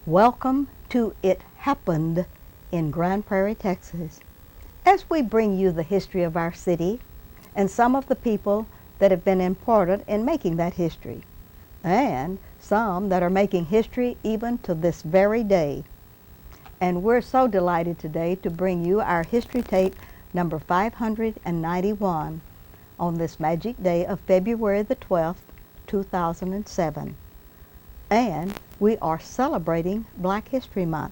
Welcome to It Happened in Grand Prairie, Texas, as we bring you the history of our city and some of the people that have been important in making that history, and some that are making history even to this very day. And we're so delighted today to bring you our history tape number 591 on this magic day of February the 12th, 2007. And we are celebrating Black History Month,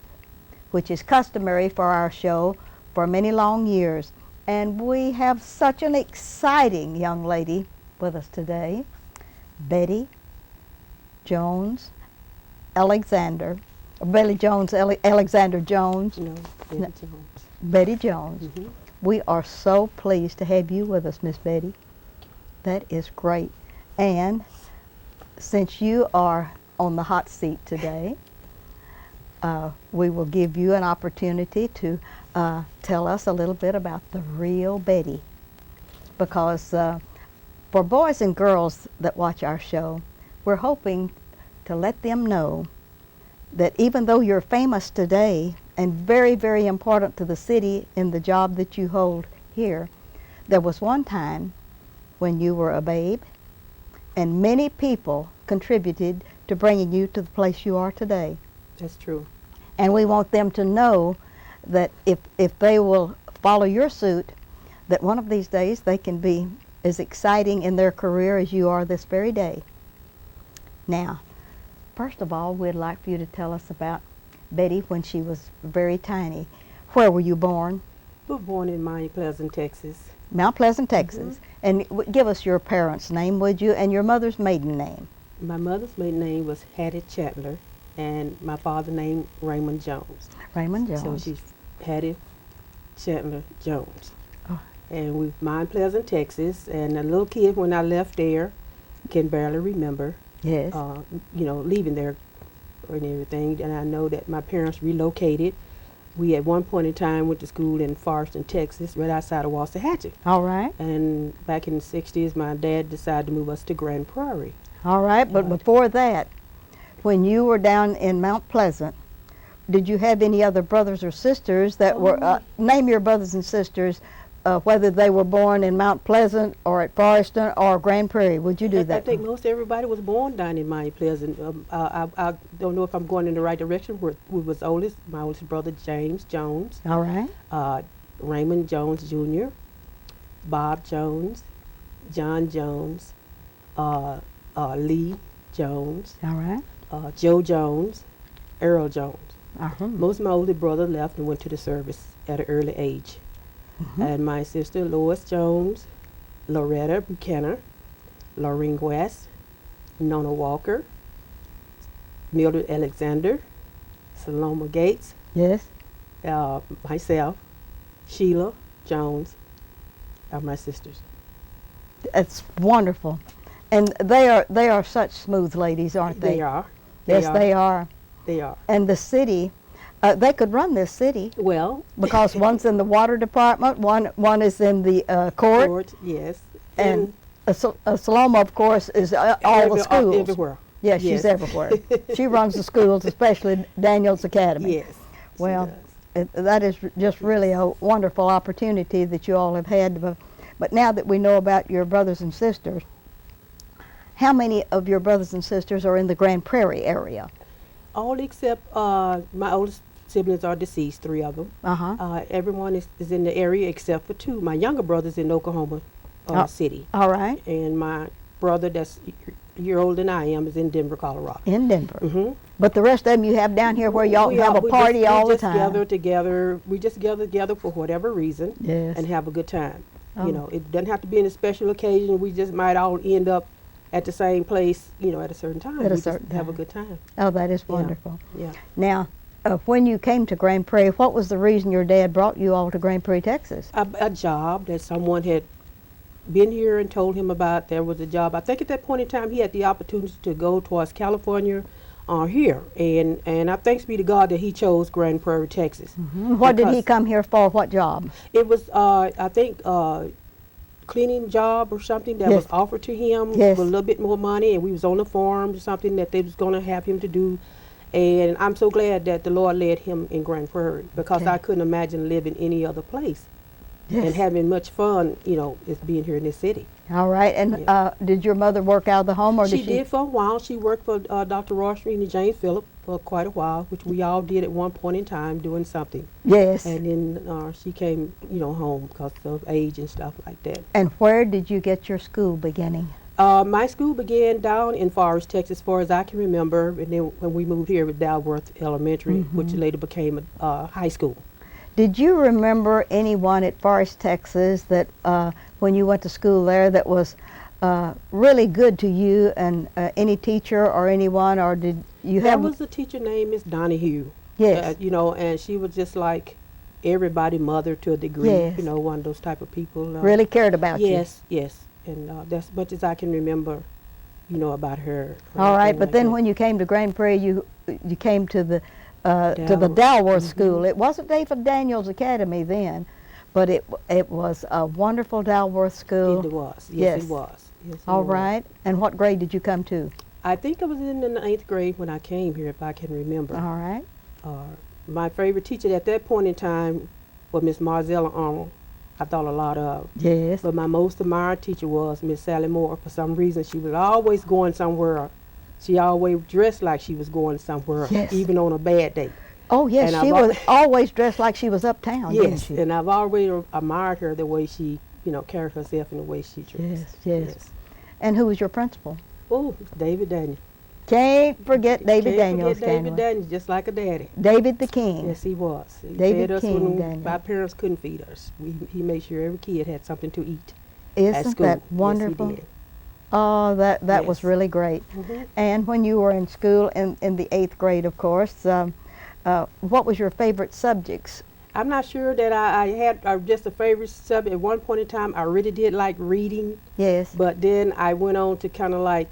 which is customary for our show for many long years. And we have such an exciting young lady with us today, Betty Jones Alexander. Alexander Jones. No, Betty Jones. Betty Jones. Mm-hmm. We are so pleased to have you with us, Miss Betty. That is great. And since you are on the hot seat today, we will give you an opportunity to tell us a little bit about the real Betty. Because for boys and girls that watch our show, we're hoping to let them know that even though you're famous today and very, very important to the city in the job that you hold here, there was one time when you were a babe and many people contributed to bringing you to the place you are today. That's true. And we want them to know that if they will follow your suit, that one of these days they can be as exciting in their career as you are this very day. Now, first of all, we'd like for you to tell us about Betty when she was very tiny. Where were you born? We were born in Mount Pleasant, Texas. Mount Pleasant, Texas. And give us your parents' name, would you, and your mother's maiden name. My mother's maiden name was Hattie Chandler, and my father's name Raymond Jones. Raymond Jones. So she's Hattie Chandler Jones. Oh. And we Mount Pleasant, Texas, and a little kid when I left there can barely remember. Yes. Leaving there and everything. And I know that my parents relocated. We at one point in time went to school in Forreston, Texas, right outside of Waxahachie. All right. And back in the 60s, my dad decided to move us to Grand Prairie. All right, but before that, when you were down in Mount Pleasant, did you have any other brothers or sisters that were, name your brothers and sisters, whether they were born in Mount Pleasant or at Forreston or Grand Prairie? Would you do that? I think most everybody was born down in Mount Pleasant. I don't know if I'm going in the right direction. We was oldest, my oldest brother, James Jones. All right. Raymond Jones Jr., Bob Jones, John Jones, Lee Jones, All right. Joe Jones, Earl Jones. Uh-huh. Most of my older brother left and went to the service at an early age. And my sister, Lois Jones, Loretta Buchanan, Lorraine West, Nona Walker, Mildred Alexander, Saloma Gates, Yes. myself, Sheila Jones, are my sisters. It's wonderful. And they are such smooth ladies, aren't they? They are. Yes, they are. They are. And the city, they could run this city Well, because one's in the water department, one is in the court, yes. and Saloma, of course, is all the schools. Everywhere. Yes, she's everywhere. She runs the schools, especially Daniel's Academy. Yes. she Well, does. that is just really a wonderful opportunity that you all have had. But now that we know about your brothers and sisters, how many of your brothers and sisters are in the Grand Prairie area? All except my oldest siblings are deceased, 3 of them. Uh-huh. Everyone is in the area except for 2. My younger brother's in Oklahoma City. All right. And my brother that's a year older than I am is in Denver, Colorado. In Denver. Mm-hmm. But the rest of them you have down here where y'all have a party all the time. We just gather together. We just gather together for whatever reason Yes. and have a good time. Oh. You know, it doesn't have to be in a special occasion. We just might all end up at the same place, at a certain time. At a We certain just have a time. good time. Oh, that is Yeah. wonderful. Yeah. Now, when you came to Grand Prairie, what was the reason your dad brought you all to Grand Prairie, Texas? A job that someone had been here and told him about. There was a job. I think at that point in time he had the opportunity to go towards California here. And I thanks be to God that he chose Grand Prairie, Texas. What did he Because come here for? What job? It was, I think, cleaning job or something that Yes. was offered to him Yes. with a little bit more money, and we was on the farm or something that they was going to have him to do. And I'm so glad that the Lord led him in Grand Prairie, because Okay. I couldn't imagine living any other place Yes. and having much fun, as being here in this city. All right. And Yeah. did your mother work out of the home, or She did she? did for a while. She worked for Dr. Ross and James Phillip for quite a while, which we all did at one point in time, doing something. Yes. And then she came, home because of age and stuff like that. And where did you get your school beginning? My school began down in Forest, Texas, as far as I can remember. And then when we moved here with Dalworth Elementary, which later became a high school. Did you remember anyone at Forest, Texas, that when you went to school there, that was really good to you, and any teacher or anyone, or did you There have? was a teacher named Miss Donahue. Yes. And she was just like everybody mother to a degree. Yes. One of those type of people. Really cared about you. Yes, yes. And that's as much as I can remember, about her. or All right, anything but like then that. when you came to Grand Prairie, you came to the Dalworth School. It wasn't David Daniels Academy then, but it was a wonderful Dalworth school. It was. Yes. Yes, it was. Yes, it All was. right. And what grade did you come to? I think I was in the 9th grade when I came here, if I can remember. All right. My favorite teacher at that point in time was Miss Marzella Arnold. I thought a lot of. Yes. But my most admired teacher was Miss Sally Moore. For some reason, she was always going somewhere. She always dressed like she was going somewhere, Yes. even on a bad day. Oh, yes. And She I've al- was always dressed like she was uptown, didn't Yes, she? and I've always admired her, the way she, carried herself and the way she dressed. Yes. And who was your principal? Oh, David Daniel. Can't forget David Can't Daniels. forget David can we? Daniel, just like a daddy. David the King. Yes, he was. He David fed us King when Daniel. our parents couldn't feed us. He made sure every kid had something to eat at Isn't school. that wonderful? Yes, he did. Oh, that was Yes. really great. Mhm. And when you were in school in the 8th grade, of course, what was your favorite subjects? I'm not sure that I had just a favorite subject. At one point in time, I really did like reading, Yes. but then I went on to kind of like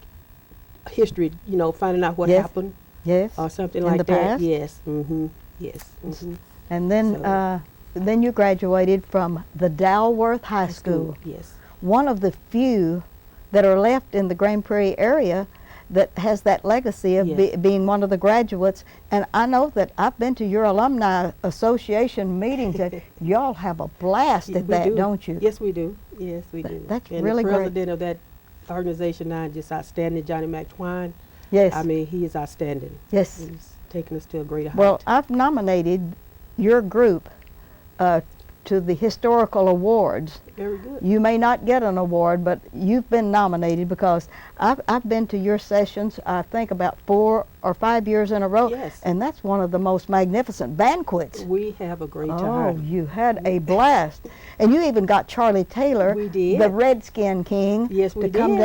history, finding out what Yes. happened Yes. or something In like the that. past? Yes. Mm-hmm. Yes. Mm-hmm. And then So- then you graduated from the Dalworth High School, Yes. one of the few that are left in the Grand Prairie area that has that legacy of Yes. being one of the graduates. And I know that I've been to your alumni association meetings, and y'all have a blast Yeah, at we that, do. don't you? Yes, we do. Yes, we do. that's and really the great. president of that organization now is just outstanding, Johnny McTwine. Yes. I mean, he is outstanding. Yes. He's taking us to a greater height. Well, I've nominated your group to the historical awards. Very good. You may not get an award, but you've been nominated because I've been to your sessions, I think about 4 or 5 years in a row. Yes. And that's one of the most magnificent banquets. We have a great Oh, time. you had a blast. And you even got Charlie Taylor, We did. the Redskin King, Yes, we to come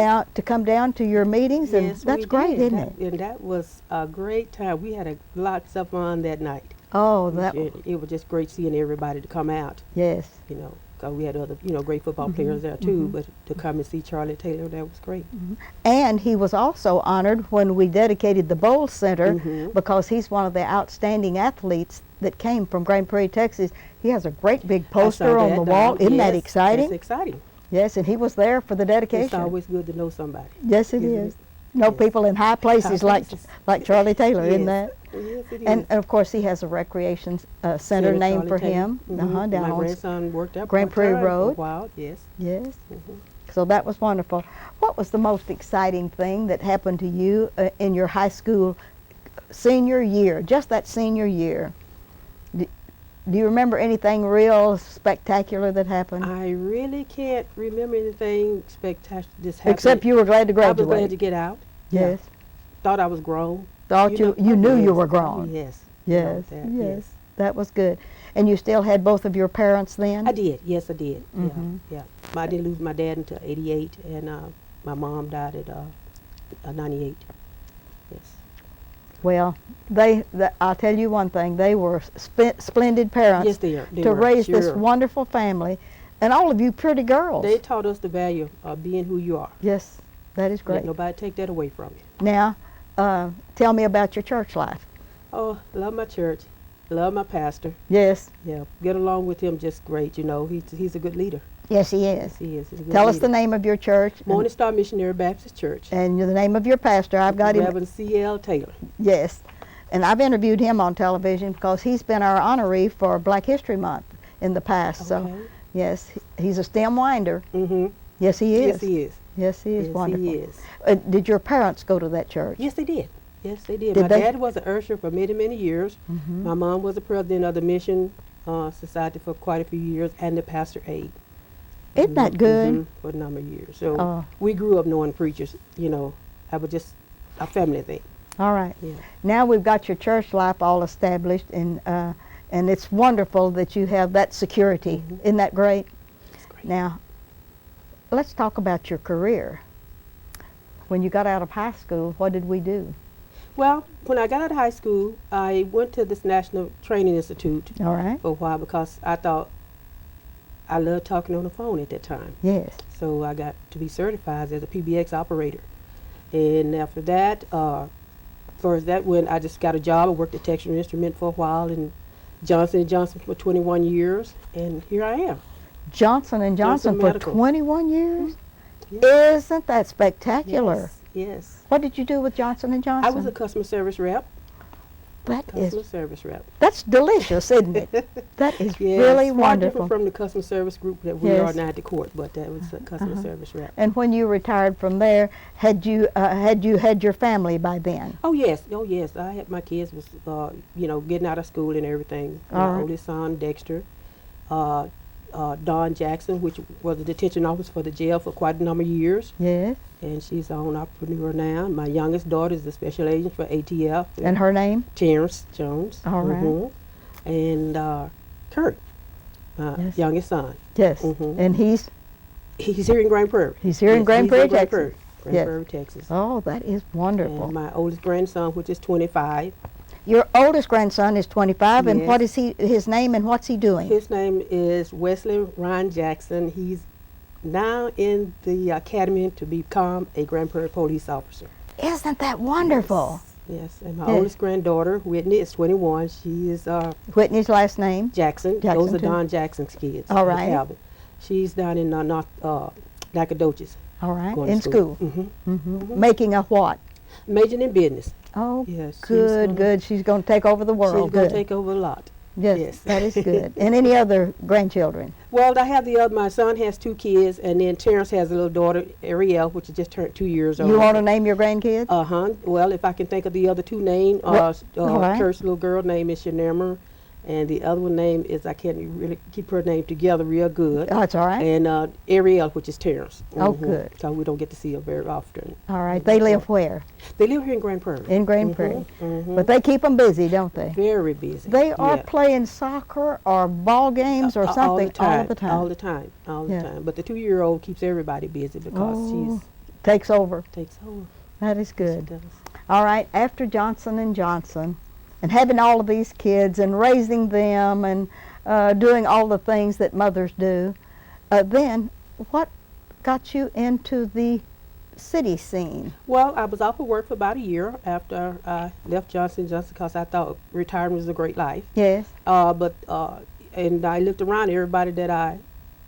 did. down to your meetings, and Yes, that's we great, did. isn't it? And that was a great time. We had lots of fun that night. Oh, that It was just great seeing everybody to come out. yes. 'Cause we had other, great football players there too. But to come and see Charlie Taylor, that was great. And he was also honored when we dedicated the Bowl Center Mhm. because he's one of the outstanding athletes that came from Grand Prairie, Texas. He has a great big I saw poster on that the wall. down. Isn't that Yes, exciting? That's exciting. Yes, and he was there for the It's dedication. always good to know somebody. Yes, it isn't is. it? No Yes. people in high places places. like Charlie Taylor, isn't Yes. that? Yes, it is. And of course, he has a recreation center named Charlie for Taylor. him. Mhm. Down My on grandson worked out Grand Prairie part-time for a Road. while. Yes. yes. Mhm. So that was wonderful. What was the most exciting thing that happened to you in your high school senior year? Just that senior year. Do you remember anything real spectacular that happened? I really can't remember anything spectacular this happened. Except you were glad to I was graduate. glad to get out. Yes. Thought I was grown. Thought you knew you were grown. Yes. Yes. That, Yes. That was good. And you still had both of your parents then? I did. Yes, I did. Mhm. Yeah. I didn't lose my dad until '88, and my mom died at '98. Yes. Well, I'll tell you one thing. They were splendid parents Yes, they are. They to were, raise this sure. wonderful family. And all of you pretty girls. They taught us the value of being who you are. Yes, that is Let great. nobody take that away from you. Now, tell me about your church life. Oh, love my church. Love my pastor. Yes. Yeah, get along with him just great. He's a good leader. Yes, he is. Yes, he is. He's a good Tell us leader. the name of your church Morning Star Missionary Baptist Church. and the name of your pastor. I've got him. Reverend C.L. Taylor. Yes. and I've interviewed him on television because he's been our honoree for Black History Month in the past. Okay. So, yes, he's a stem winder. Mm-hmm. Yes, he is. Yes, he is. Yes, he is. Yes, Wonderful. he is. Did your parents go to that church? Yes, they did. Yes, they did. Did My they? dad was an usher for many, many years. Mhm. My mom was the president of the Mission Society for quite a few years, and the pastor aide. Isn't that good? Mhm, for a number of years. So Oh. we grew up knowing preachers. You know, I was just a family thing. All right. Yeah. Now we've got your church life all established, and it's wonderful that you have that security. Mhm. Isn't that great? That's great. Now, let's talk about your career. When you got out of high school, what did we do? Well, when I got out of high school, I went to this National Training Institute All right. for a while because I thought I loved talking on the phone at that time. Yes. So I got to be certified as a PBX operator. And after that, first that when I just got a job, I worked at Texture Instrument for a while and Johnson & Johnson for 21 years, and here I am. Johnson & Johnson for Medical. 21 years? Yes. Isn't that spectacular? Yes, yes. What did you do with Johnson & Johnson? I was a customer service rep. Customer Service rep. That's delicious, isn't it? That is Yes, really far wonderful. different from the customer service group that we Yes. are now at the court, but that was a customer Uh-huh. service rep. And when you retired from there, had you had your family by then? Oh yes. I had my kids was getting out of school and everything. All My right. oldest son Dexter, Dawn Jackson, which was a detention officer for the jail for quite a number of years, Yes. and she's an entrepreneur now. My youngest daughter is the special agent for ATF. And her name? Terrence Jones. All right. Mhm. And Kurt, my Yes. youngest son. Yes. Mhm. And he's Here in Grand Prairie. He's here in Yes, Grand he's Prairie, in Grand Texas. Prairie, Grand Yes. Prairie, Texas. oh, that is wonderful. And my oldest grandson, which is 25, Your oldest grandson is 25, and Yes. what is his name, and what's he doing? his name is Wesley Ron Jackson. He's now in the academy to become a Grand Prairie police officer. Isn't that wonderful? Yes, and my Yes. oldest granddaughter, Whitney, is 21. She is Whitney's last name? Jackson. Jackson, Those are too. Don Jackson's kids. All in right. Calvin. She's down in North Nacogdoches. All right, going to in school. Mm-hmm. Making a what? Majoring in business. Oh, Yes. good. She's going to take over the world. She's going Good. to take over a lot. Yes, yes. that is good. And any other grandchildren? Well, I have my son has 2 kids, and then Terrence has a little daughter, Ariel, which has just turned 2 years old. You want to name your grandkids? Well, if I can think of the other 2 names, all right. Kurt's little girl name is Shanemmer, and the other one name is, I can't really keep her name together real good. Oh, that's all right. And Ariel, which is Terrence. Oh, good. So we don't get to see her very often. All right. They live where? They live here in Grand Prairie. In Grand Prairie. But they keep them busy, don't they? Very busy. They are Yeah. playing soccer or ball games or something all the time. All the time. Yeah. But the 2-year-old keeps everybody busy because Oh, takes over. she takes over. That is She good. does. All right, after Johnson & Johnson and having all of these kids and raising them and doing all the things that mothers do, then what got you into the city scene? Well, I was off of work for about a year after I left Johnson & Johnson because I thought retirement was a great life. Yes. And I looked around, everybody that I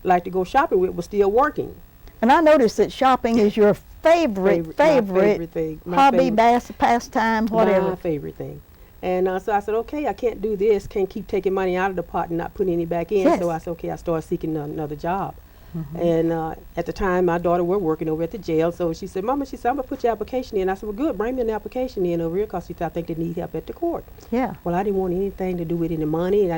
liked to go shopping with was still working. And I noticed that shopping is your favorite My favorite thing. My hobby, favorite- pastime, whatever. My favorite thing. And so I said, okay, I can't do this, can't keep taking money out of the pot and not putting any back in. Yes. So I said, okay, I started seeking another job. And at the time, my daughter were working over at the jail. So she said, Mama, I'm going to put your application in. I said, well, good, bring me an application in over here because I think they need help at the court. Yeah, Well, I didn't want anything to do with any money, and I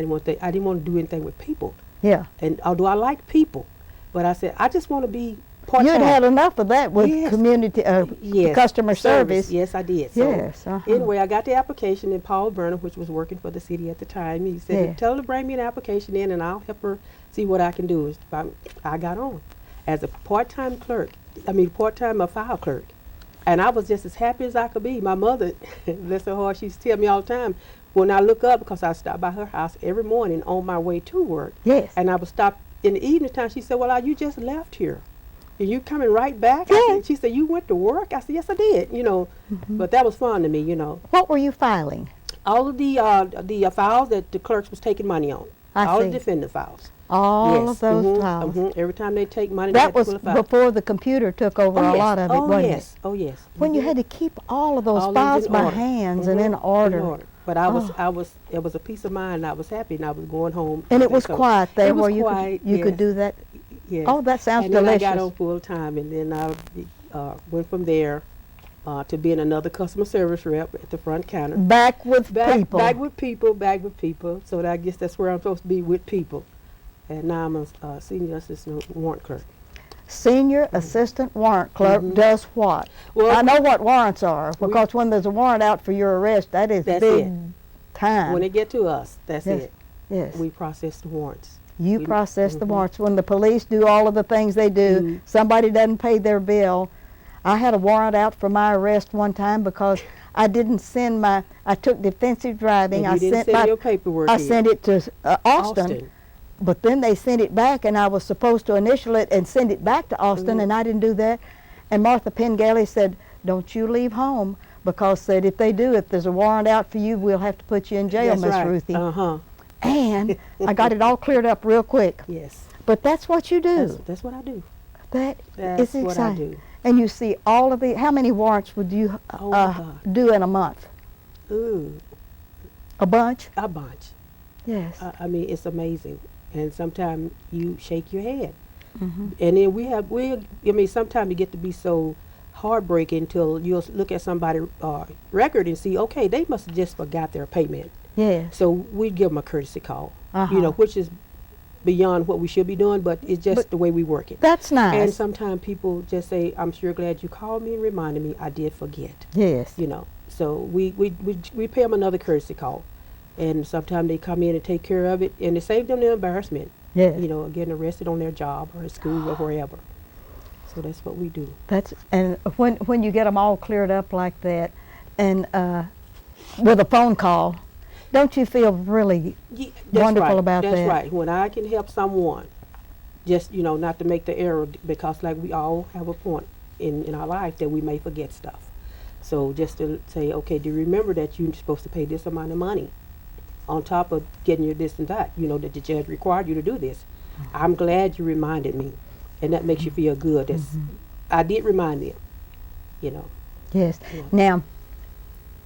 didn't want to do anything with people. yeah. And although I like people, but I said, I just want to be part-time. You'd had enough of that with Yes. community, Yes, customer service. Yes, I did. So Yes. Uh-huh. anyway, I got the application, and Paul Burnham, which was working for the city at the time, he said, Yeah. tell her to bring me an application in, and I'll help her see what I can do. I got on as a part-time file clerk. And I was just as happy as I could be. My mother, bless her heart, she used to tell me all the time, when I look up, because I stopped by her house every morning on my way to work, Yes. and I would stop in the evening time, she said, well, you just left here. And you coming right back? I Yeah. said, she said, you went to work? I said, yes, I did, But that was fun to me, What were you filing? All of the files that the clerks was taking money on. I all see. the defendant files. All Yes. of those Mhm, files. mhm. Every time they take money, they That had to was pull a file. before the computer took over Oh, a yes. lot of it, Oh, wasn't yes. it? Oh, yes. When you Mhm. had to keep all of those All those files in by order. hands and Mhm. in order. But it was a peace of mind. I was happy, and I was going home. And it was quiet there it was where you quiet, could, you yes. could do that. Yes. Oh, that sounds and then delicious. I got on full time, and then I went from there to being another customer service rep at the front counter. Back with people. Back with people. Back with people. So I guess that's where I'm supposed to be, with people. And now I'm a senior assistant warrant clerk. Senior assistant warrant clerk does what? Well, I know what warrants are, because when there's a warrant out for your arrest, that is big time. When they get to us, that's Yes. it. Yes. We process the warrants. You process the warrants. When the police do all of the things they do, somebody doesn't pay their bill. I had a warrant out for my arrest one time because I didn't send I took defensive driving. And you didn't send your paperwork I in. sent it to Austin. But then they sent it back, and I was supposed to initial it and send it back to Austin, and I didn't do that. And Martha Pengelly said, "Don't you leave home, because said if they do, if there's a warrant out for you, we'll have to put you in jail, That's Miss right. Ruthie." Uh-huh. And I got it all cleared up real quick. Yes. But that's what you do. That's what I do. That's That's what I exciting. do. And you see all of the. How many warrants would you Oh, my God. do in a month? Ooh, A bunch. a bunch. Yes. I mean, it's amazing. And sometimes you shake your head. Mm-hmm. And then sometimes you get to be so heartbreaking till you'll look at somebody's record and see, okay, they must have just forgot their payment. Yes. So we give them a courtesy call, Uh-huh. which is beyond what we should be doing, but it's just the way we work it. That's nice. And sometimes people just say, "I'm sure glad you called me and reminded me. I did forget." Yes. So we pay them another courtesy call. And sometimes they come in and take care of it, and it saves them the embarrassment. Yes. Getting arrested on their job or at school or wherever. So that's what we do. And when you get them all cleared up like that, and with a phone call, don't you feel really wonderful about that? That's right. When I can help someone, just not to make the error, because like we all have a point in our life that we may forget stuff. So just to say, okay, do you remember that you're supposed to pay this amount of money on top of getting your this and that, that the judge required you to do this. I'm glad you reminded me, and that makes you feel good. I did remind them, Yes. Yeah. Now,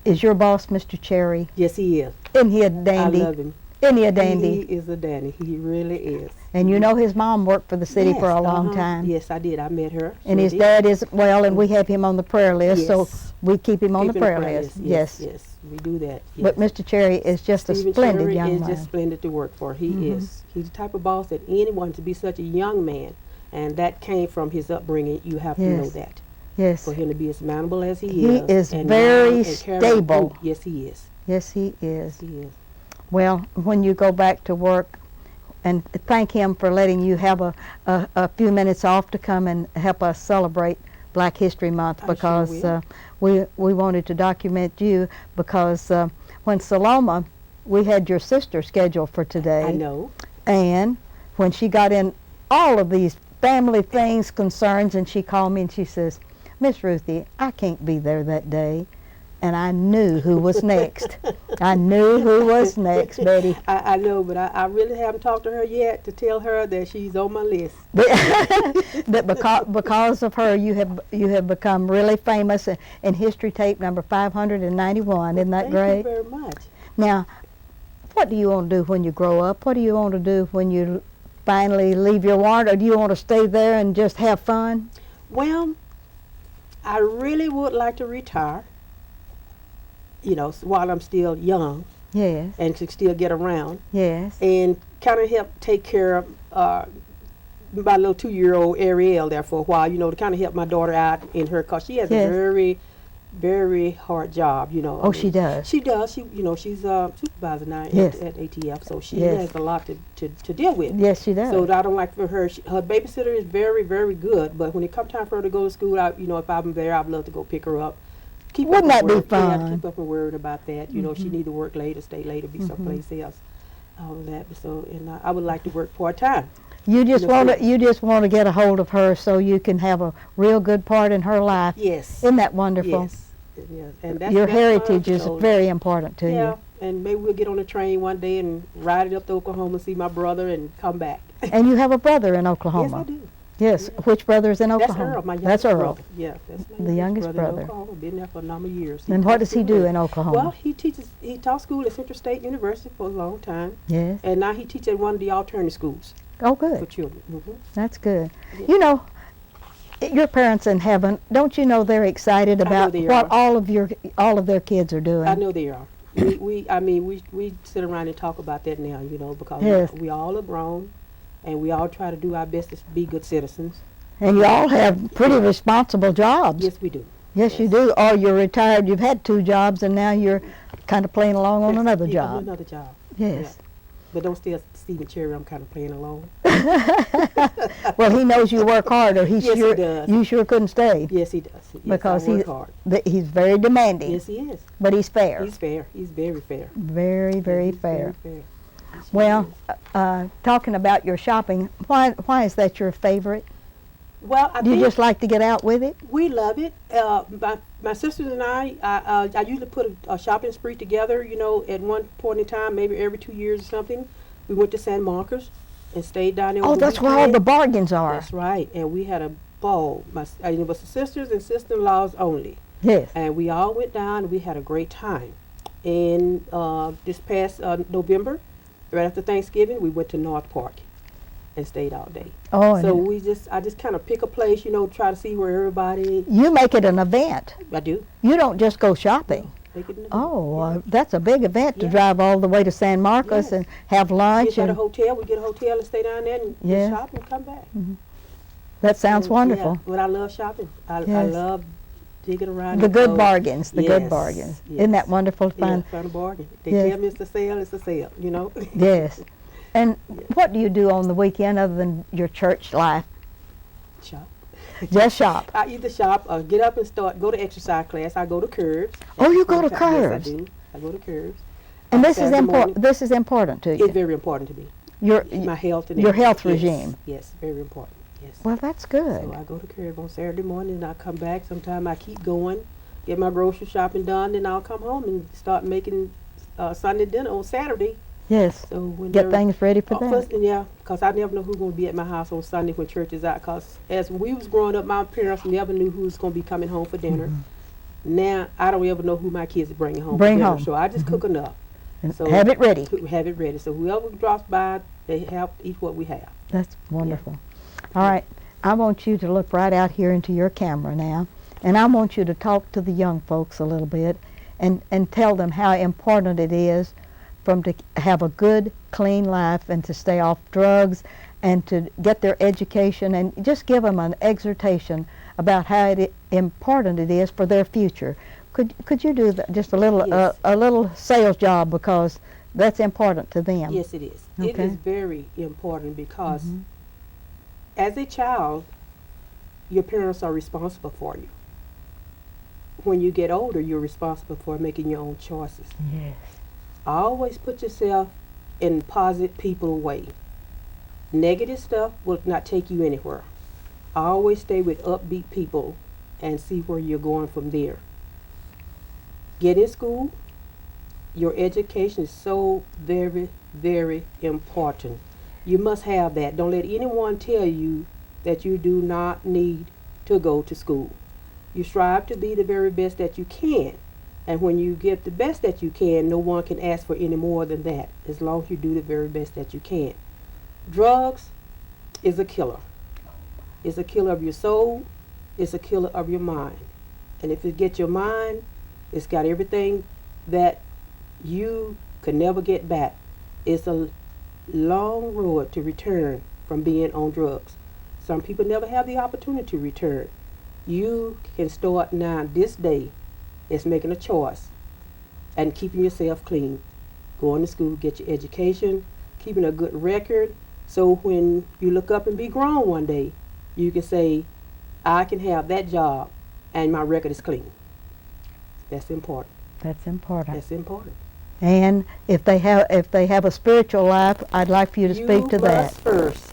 is your boss Mr. Cherry? Yes, he is. Isn't he a dandy? I love him. Isn't he a dandy? He is a dandy. He really is. And you know his mom worked for the city for a long time. Yes, I did. I met her. And Sure his did. dad is, and we have him on the prayer list, so Yes. we keep him on the Keeping prayer list. Yes. Yes, we do that. But yes. Mr. Cherry is just Stephen a splendid Cherry young is man. just splendid to work for. He Mhm. is. He's the type of boss that anyone, to be such a young man, and that came from his upbringing, you have to know Yes. that. Yes. For him to be as manageable as he He is and very young and caring. stable. Oh, yes, he is. Yes, he is. He is. Well, when you go back to work, and thank him for letting you have a few minutes off to come and help us celebrate Black History Month, I sure because we wanted to document you, because when Saloma, we had your sister scheduled for today. I know. And when she got in all of these family things, concerns, and she called me and she says, "Miss Ruthie, I can't be there that day." And I knew who was next. I knew who was next, Betty. I know, but I really haven't talked to her yet to tell her that she's on my list. That because of her, you have become really famous in history tape number 591. Isn't that Thank great? you very much. Now, what do you want to do when you grow up? What do you want to do when you finally leave your warrant, or do you want to stay there and just have fun? Well, I really would like to retire, while I'm still young Yes, and to still get around yes, and kind of help take care of my little 2-year-old Ariel there for a while, to kind of help my daughter out in her, because she has Yes. a very, very hard job, Oh, she does. She does. She's a supervisor now Yes. at ATF, so she Yes. has a lot to deal with. Yes, she does. So I don't like for her. Her babysitter is very, very good. But when it comes time for her to go to school, if I'm there, I'd love to go pick her up. Wouldn't that be Yeah, fun? keep up and worried about that. She need to work late or stay late or be someplace else. All of that. So, and I would like to work part time. You just You know, want so- to get a hold of her so you can have a real good part in her life. Yes. Isn't that wonderful? Yes. Yes. And that's Your that's what I heritage is told her. very important to Yeah. you. And maybe we'll get on a train one day and ride it up to Oklahoma, see my brother, and come back. And you have a brother in Oklahoma. Yes, I do. Yes. Yeah. Which brother is in That's Oklahoma? Earl, my youngest That's Earl. brother. Yeah, that's my The youngest brother. in Oklahoma. Been there for a number of years. And what taught does he school do there. in Oklahoma? Well, he taught school at Central State University for a long time. Yes. And now he teaches at one of the alternative schools Oh, for good. children. That's good. Yeah. You know, your parents in heaven, don't you know they're excited about they what are. all of their kids are doing? I know they are. We sit around and talk about that now, because Yes. we all are grown, and we all try to do our best to be good citizens. And you all have pretty responsible jobs. Yes, we do. Yes, you Yes. do. Or you're retired, you've had 2 jobs, and now you're kind of playing along on Yes, another yeah, on job. another job. Yes. But don't steal Stephen Cherry. I'm kind of playing along. Well, he knows you work hard, or Yes, he does. you sure couldn't stay. Yes, he does. Yes, Because I work hard. He's very demanding, Yes, he is. but he's fair. He's fair. He's very fair. Very, very He's fair. Very fair. He sure Well, is. talking about your shopping, why is that your favorite? Well, I Do you think just like to get out with it? we love it. My sisters and I usually put a shopping spree together. At one point in time, maybe every 2 years or something, we went to San Marcos and stayed down there. Oh, over the that's where all weekend. the bargains are. That's right, and we had a ball. It was the sisters and sister-in-laws only, Yes. and we all went down and we had a great time. And this past November, right after Thanksgiving, we went to North Park and stayed all day. Oh, So and I just kind of pick a place, try to see where everybody. you make it an event. I do. You don't just go shopping. Make it an event. Oh, Yeah. that's a big event to Yeah. drive all the way to San Marcos Yes. and have We lunch. get a And hotel. We get a hotel and stay down there and Yes. shop and come back. that sounds And, wonderful. Yeah, but I love shopping. I Yes. love digging around. The in good clothes. bargains, the good Yes, bargains. yes. Isn't that wonderful Yeah, fun? find a bargain. They Yes. tell me it's a sale, it's a sale, Yes. And Yeah. what do you do on the weekend other than your church life? Shop. Just shop. I either shop or get up and go to exercise class. I go to Curves. Oh, you go to Yes, Curves. I do. I go to Curves. And on this is Saturday important. morning. This is important to It's you. very important to me. Your My health and your everything. health Yes, regime. Yes, very important. Yes. Well, that's good. So I go to Curve on Saturday morning and I come back. Sometimes I keep going, get my grocery shopping done, then I'll come home and start making Sunday dinner on Saturday. Yes. So when Get things ready for that. first, yeah, because I never know who's going to be at my house on Sunday when church is out. Because as we was growing up, my parents never knew who was going to be coming home for dinner. Now I don't ever know who my kids are bringing home Bring for dinner. home. So I just cook enough. And So have it ready. Have it ready. So whoever drops by, they have eat what we have. That's wonderful. All right. I want you to look right out here into your camera now, and I want you to talk to the young folks a little bit and tell them how important it is for them to have a good, clean life and to stay off drugs and to get their education, and just give them an exhortation about how important it is for their future. Could you do that, just a little Yes. a little sales job, because that's important to them. Yes, it is. It Okay. is very important because Mhm. as a child, your parents are responsible for you. When you get older, you're responsible for making your own choices. Yes. Always put yourself in positive people way. Negative stuff will not take you anywhere. Always stay with upbeat people and see where you're going from there. Get in school. Your education is so very, very important. You must have that. Don't let anyone tell you that you do not need to go to school. You strive to be the very best that you can. And when you get the best that you can, no one can ask for any more than that, as long as you do the very best that you can. Drugs is a killer. It's a killer of your soul. It's a killer of your mind. And if it gets your mind, it's got everything that you could never get back. It's a long road to return from being on drugs. Some people never have the opportunity to return. You can start now this day. It's making a choice and keeping yourself clean. Going to school, get your education, keeping a good record, so when you look up and be grown one day, you can say, I can have that job and my record is clean. That's important. That's important. That's important. And if they have a spiritual life, I'd like for you to speak to You that. must first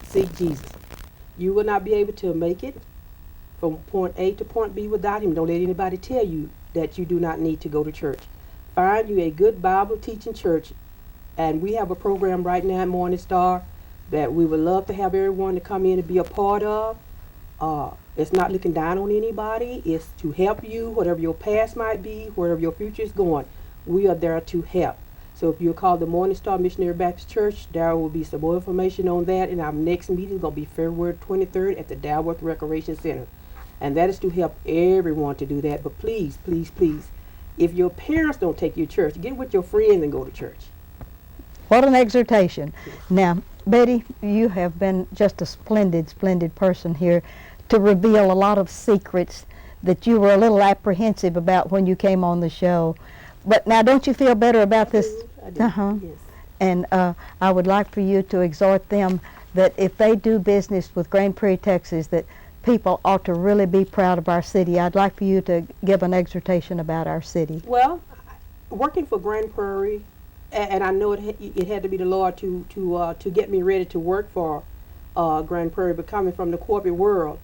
seek Jesus. You will not be able to make it from point A to point B without him. Don't let anybody tell you that you do not need to go to church. Find you a good Bible teaching church, and we have a program right now at Morning Star that we would love to have everyone to come in and be a part of. It's not looking down on anybody. It's to help you, whatever your past might be, wherever your future is going. We are there to help. So if you'll call the Morning Star Missionary Baptist Church, there will be some more information on that. And our next meeting is going to be February 23rd at the Dalworth Recreation Center. And that is to help everyone to do that. But please, please, please, if your parents don't take you to church, get with your friends and go to church. What an exhortation. Now, Betty, you have been just a splendid, splendid person here to reveal a lot of secrets that you were a little apprehensive about when you came on the show. But now, don't you feel better about this? I do. Yes. And I would like for you to exhort them that if they do business with Grand Prairie, Texas, that people ought to really be proud of our city. I'd like for you to give an exhortation about our city. Well, working for Grand Prairie, and I know it had to be the Lord to get me ready to work for Grand Prairie, but coming from the corporate world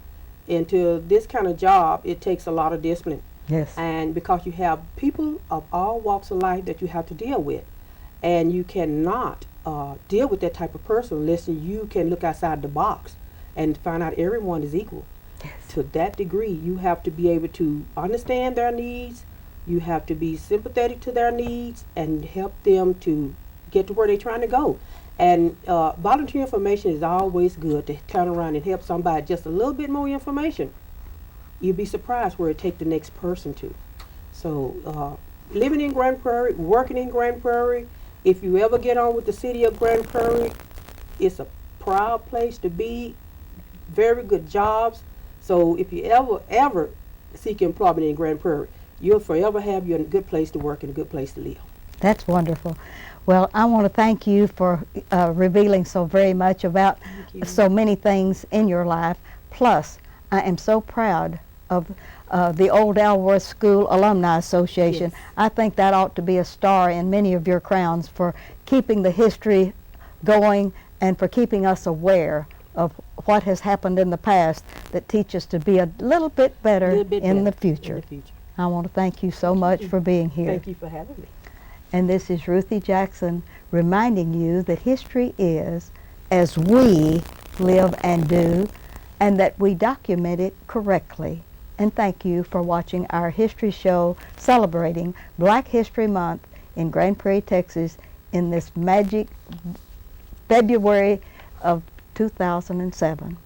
into this kind of job, it takes a lot of discipline. Yes. And because you have people of all walks of life that you have to deal with, and you cannot deal with that type of person unless you can look outside the box and find out everyone is equal. Yes. To that degree, you have to be able to understand their needs. You have to be sympathetic to their needs and help them to get to where they're trying to go. And volunteer information is always good to turn around and help somebody just a little bit more information. You'd be surprised where it take the next person to. So living in Grand Prairie, working in Grand Prairie, if you ever get on with the city of Grand Prairie, it's a proud place to be, very good jobs. So if you ever seek employment in Grand Prairie, you'll forever have your good place to work and a good place to live. That's wonderful. Well, I want to thank you for revealing so very much about so many things in your life. Plus, I am so proud of the Old Dalworth School Alumni Association. Yes. I think that ought to be a star in many of your crowns for keeping the history going and for keeping us aware of what has happened in the past that teach us to be a little bit better in the future. I want to thank you so much for being here. Thank you for having me. And this is Ruthie Jackson reminding you that history is as we live and do, and that we document it correctly. And thank you for watching our history show celebrating Black History Month in Grand Prairie, Texas in this magic February of 2007.